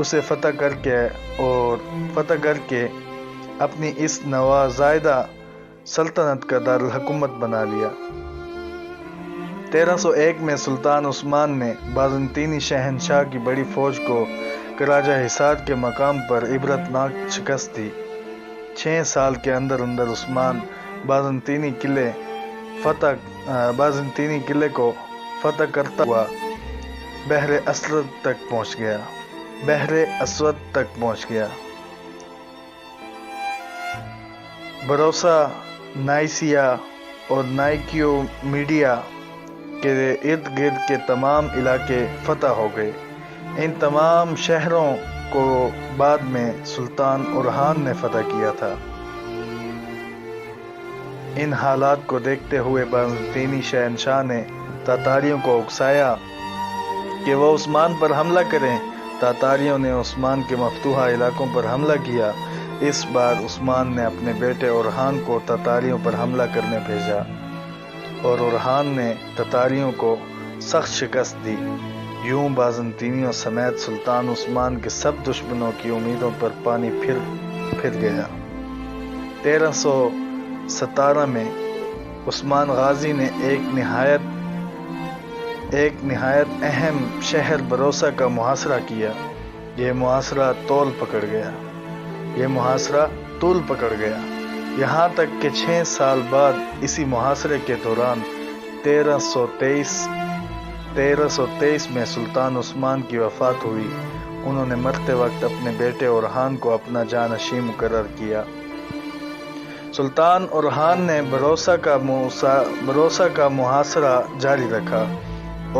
اسے فتح کر کے اپنی اس نوزائیدہ سلطنت کا دارالحکومت بنا لیا۔ 1301 میں سلطان عثمان نے بازنطینی شہنشاہ کی بڑی فوج کو کراجہ حصار کے مقام پر عبرتناک شکست دی۔ 6 سال کے اندر عثمان بازنطینی قلعے کو فتح کرتا ہوا بحر اسود تک پہنچ گیا۔ بروسا، نائسیا اور نائکیو میڈیا کے ارد گرد کے تمام علاقے فتح ہو گئے۔ ان تمام شہروں کو بعد میں سلطان اورحان نے فتح کیا تھا۔ ان حالات کو دیکھتے ہوئے بازنطینی شہنشاہ نے تاتاریوں کو اکسایا کہ وہ عثمان پر حملہ کریں۔ تاتاریوں نے عثمان کے مفتوحہ علاقوں پر حملہ کیا۔ اس بار عثمان نے اپنے بیٹے اورحان کو تاتاریوں پر حملہ کرنے بھیجا اور اورحان نے تاتاریوں کو سخت شکست دی۔ یوں بازنطینیوں سمیت سلطان عثمان کے سب دشمنوں کی امیدوں پر پانی پھر گیا۔ 1317 میں عثمان غازی نے ایک نہایت اہم شہر بروسا کا محاصرہ کیا۔ یہ محاصرہ طول پکڑ گیا یہاں تک کہ 6 سال بعد اسی محاصرے کے دوران 1323 میں سلطان عثمان کی وفات ہوئی۔ انہوں نے مرتے وقت اپنے بیٹے اورحان کو اپنا جانشین مقرر کیا۔ سلطان اورحان نے بروسا کا محاصرہ جاری رکھا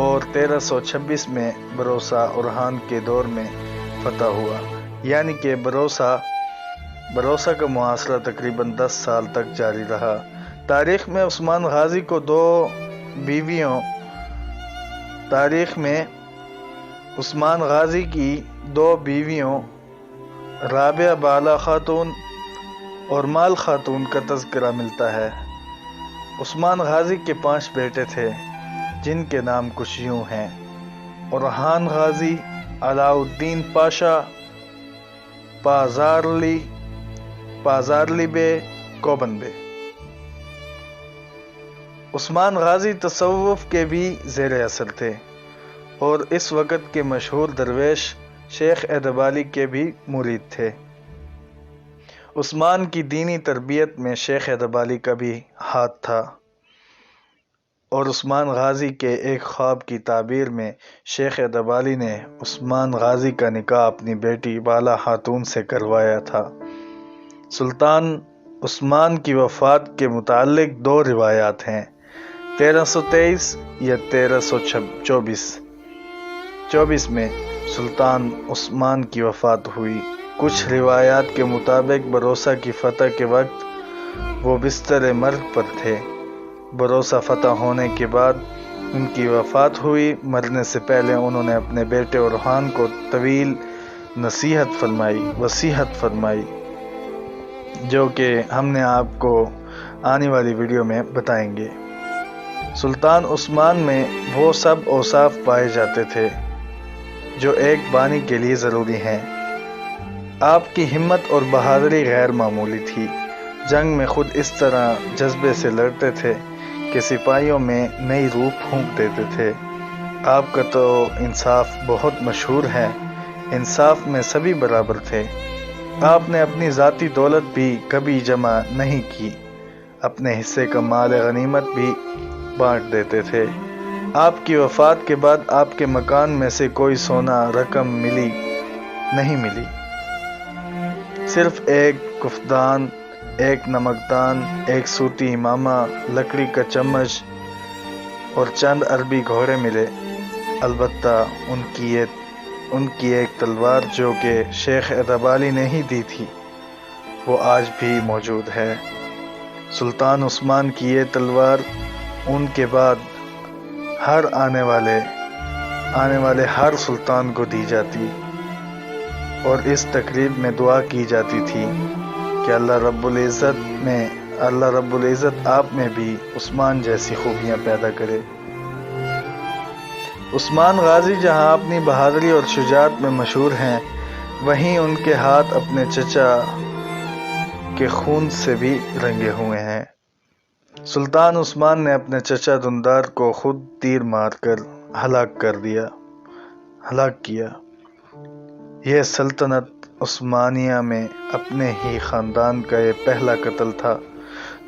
اور 1326 میں بروسا اورحان کے دور میں فتح ہوا، یعنی کہ بروسا کا محاصرہ تقریباً 10 سال تک جاری رہا۔ تاریخ میں عثمان غازی کو 2 بیویوں رابعہ بالا خاتون اور مال خاتون کا تذکرہ ملتا ہے۔ عثمان غازی کے 5 بیٹے تھے جن کے نام کچھ یوں ہیں: اورحان غازی، علاء الدین پاشا، پازارلی بے، کوبن بے۔ عثمان غازی تصوف کے بھی زیر اثر تھے اور اس وقت کے مشہور درویش شیخ ادبالی کے بھی مرید تھے۔ عثمان کی دینی تربیت میں شیخ ادبالی کا بھی ہاتھ تھا اور عثمان غازی کے ایک خواب کی تعبیر میں شیخ ادبالی نے عثمان غازی کا نکاح اپنی بیٹی بالا خاتون سے کروایا تھا۔ سلطان عثمان کی وفات کے متعلق 2 روایات ہیں: 1323 یا 1324 میں سلطان عثمان کی وفات ہوئی۔ کچھ روایات کے مطابق بروسا کی فتح کے وقت وہ بستر مرگ پر تھے۔ بروسا فتح ہونے کے بعد ان کی وفات ہوئی۔ مرنے سے پہلے انہوں نے اپنے بیٹے اورحان کو طویل وصیت فرمائی، جو کہ ہم نے آپ کو آنے والی ویڈیو میں بتائیں گے۔ سلطان عثمان میں وہ سب اوصاف پائے جاتے تھے جو ایک بانی کے لیے ضروری ہیں۔ آپ کی ہمت اور بہادری غیر معمولی تھی۔ جنگ میں خود اس طرح جذبے سے لڑتے تھے کہ سپاہیوں میں نئی روح پھونک دیتے تھے۔ آپ کا تو انصاف بہت مشہور ہے۔ انصاف میں سبھی برابر تھے۔ آپ نے اپنی ذاتی دولت بھی کبھی جمع نہیں کی، اپنے حصے کا مال غنیمت بھی بانٹ دیتے تھے۔ آپ کی وفات کے بعد آپ کے مکان میں سے کوئی سونا رقم نہیں ملی، صرف ایک کفدان، ایک نمکدان، ایک سوتی امامہ، لکڑی کا چمچ اور چند عربی گھوڑے ملے۔ البتہ ان کی ایک تلوار جو کہ شیخ ادبالی نے ہی دی تھی، وہ آج بھی موجود ہے۔ سلطان عثمان کی یہ تلوار ان کے بعد آنے والے ہر سلطان کو دی جاتی اور اس تقریب میں دعا کی جاتی تھی کہ اللہ رب العزت آپ میں بھی عثمان جیسی خوبیاں پیدا کرے۔ عثمان غازی جہاں اپنی بہادری اور شجاعت میں مشہور ہیں، وہیں ان کے ہاتھ اپنے چچا کے خون سے بھی رنگے ہوئے ہیں۔ سلطان عثمان نے اپنے چچا دندار کو خود تیر مار کر ہلاک کیا۔ یہ سلطنت عثمانیہ میں اپنے ہی خاندان کا یہ پہلا قتل تھا۔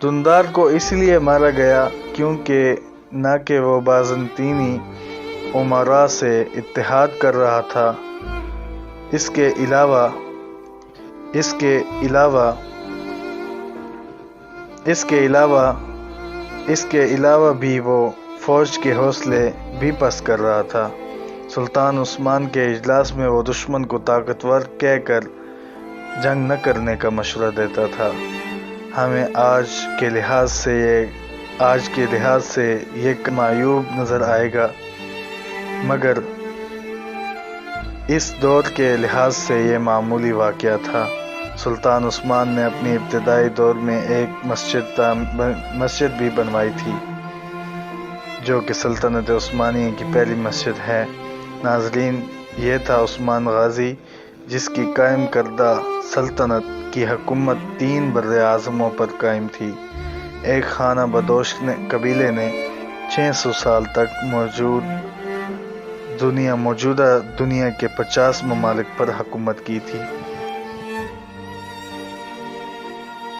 دندار کو اس لیے مارا گیا کیونکہ نہ کہ وہ بازنطینی امراء سے اتحاد کر رہا تھا، اس کے علاوہ بھی وہ فوج کے حوصلے بھی پست کر رہا تھا۔ سلطان عثمان کے اجلاس میں وہ دشمن کو طاقتور کہہ کر جنگ نہ کرنے کا مشورہ دیتا تھا۔ ہمیں آج کے لحاظ سے یہ معیوب نظر آئے گا، مگر اس دور کے لحاظ سے یہ معمولی واقعہ تھا۔ سلطان عثمان نے اپنی ابتدائی دور میں ایک مسجد بھی بنوائی تھی، جو کہ سلطنت عثمانیہ کی پہلی مسجد ہے۔ ناظرین، یہ تھا عثمان غازی، جس کی قائم کردہ سلطنت کی حکومت 3 براعظموں پر قائم تھی۔ ایک خانہ بدوش قبیلے نے 600 سال تک موجودہ دنیا کے 50 ممالک پر حکومت کی تھی۔